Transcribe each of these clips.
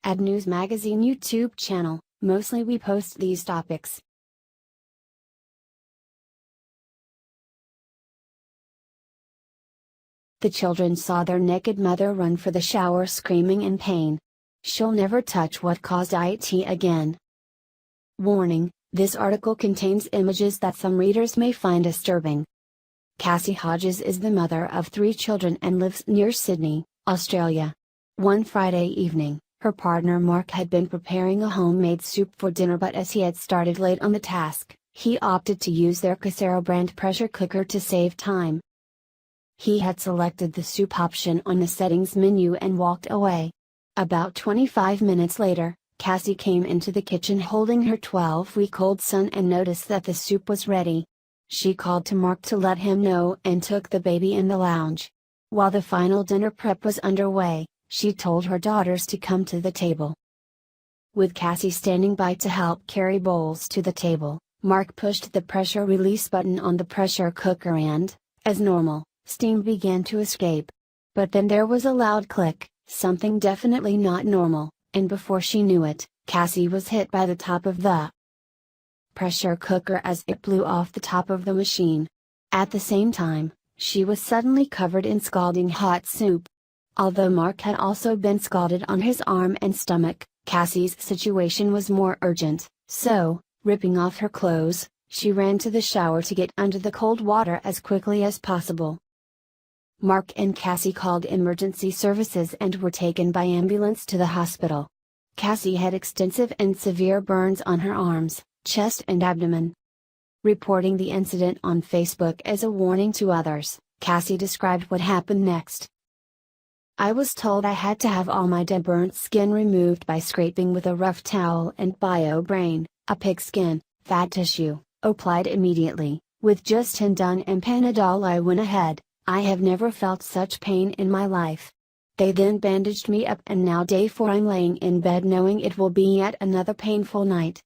Ad News Magazine YouTube channel, mostly we post these topics. The children saw their naked mother run for the shower screaming in pain. She'll never touch what caused it again. Warning, this article contains images that some readers may find disturbing. Cassie Hodges is the mother of 3 children and lives near Sydney, Australia. One Friday evening, her partner Mark had been preparing a homemade soup for dinner, but as he had started late on the task, he opted to use their Casero brand pressure cooker to save time. He had selected the soup option on the settings menu and walked away. About 25 minutes later, Cassie came into the kitchen holding her 12-week-old son and noticed that the soup was ready. She called to Mark to let him know and took the baby in the lounge. While the final dinner prep was underway, she told her daughters to come to the table. With Cassie standing by to help carry bowls to the table, Mark pushed the pressure release button on the pressure cooker and, as normal, steam began to escape. But then there was a loud click, something definitely not normal, and before she knew it, Cassie was hit by the top of the pressure cooker as it blew off the top of the machine. At the same time, she was suddenly covered in scalding hot soup. Although Mark had also been scalded on his arm and stomach, Cassie's situation was more urgent, so, ripping off her clothes, she ran to the shower to get under the cold water as quickly as possible. Mark and Cassie called emergency services and were taken by ambulance to the hospital. Cassie had extensive and severe burns on her arms, chest and abdomen. Reporting the incident on Facebook as a warning to others, Cassie described what happened next. "I was told I had to have all my burnt skin removed by scraping with a rough towel and BioBrain, a pig skin, fat tissue, applied immediately. With just 10 done and Panadol I went ahead. I have never felt such pain in my life. They then bandaged me up and now day 4 I'm laying in bed knowing it will be yet another painful night."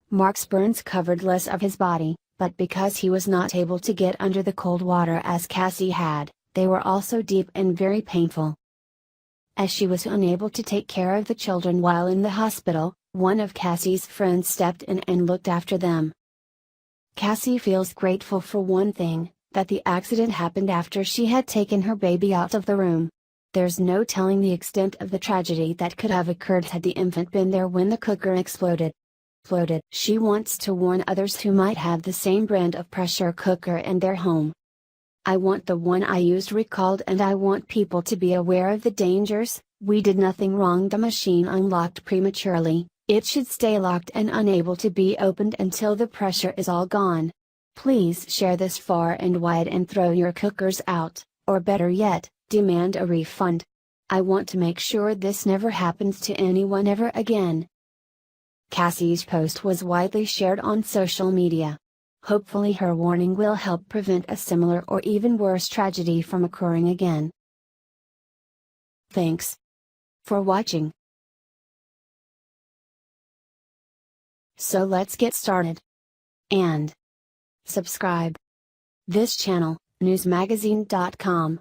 Mark's burns covered less of his body, but because he was not able to get under the cold water as Cassie had, they were also deep and very painful. As she was unable to take care of the children while in the hospital, one of Cassie's friends stepped in and looked after them. Cassie feels grateful for one thing, that the accident happened after she had taken her baby out of the room. There's no telling the extent of the tragedy that could have occurred had the infant been there when the cooker exploded. She wants to warn others who might have the same brand of pressure cooker in their home. "I want the one I used recalled and I want people to be aware of the dangers. We did nothing wrong. The machine unlocked prematurely. It should stay locked and unable to be opened until the pressure is all gone. Please share this far and wide and throw your cookers out, or better yet, demand a refund. I want to make sure this never happens to anyone ever again." Cassie's post was widely shared on social media. Hopefully her warning will help prevent a similar or even worse tragedy from occurring again. Thanks for watching. So let's get started. And subscribe this channel, newsmagazine.com.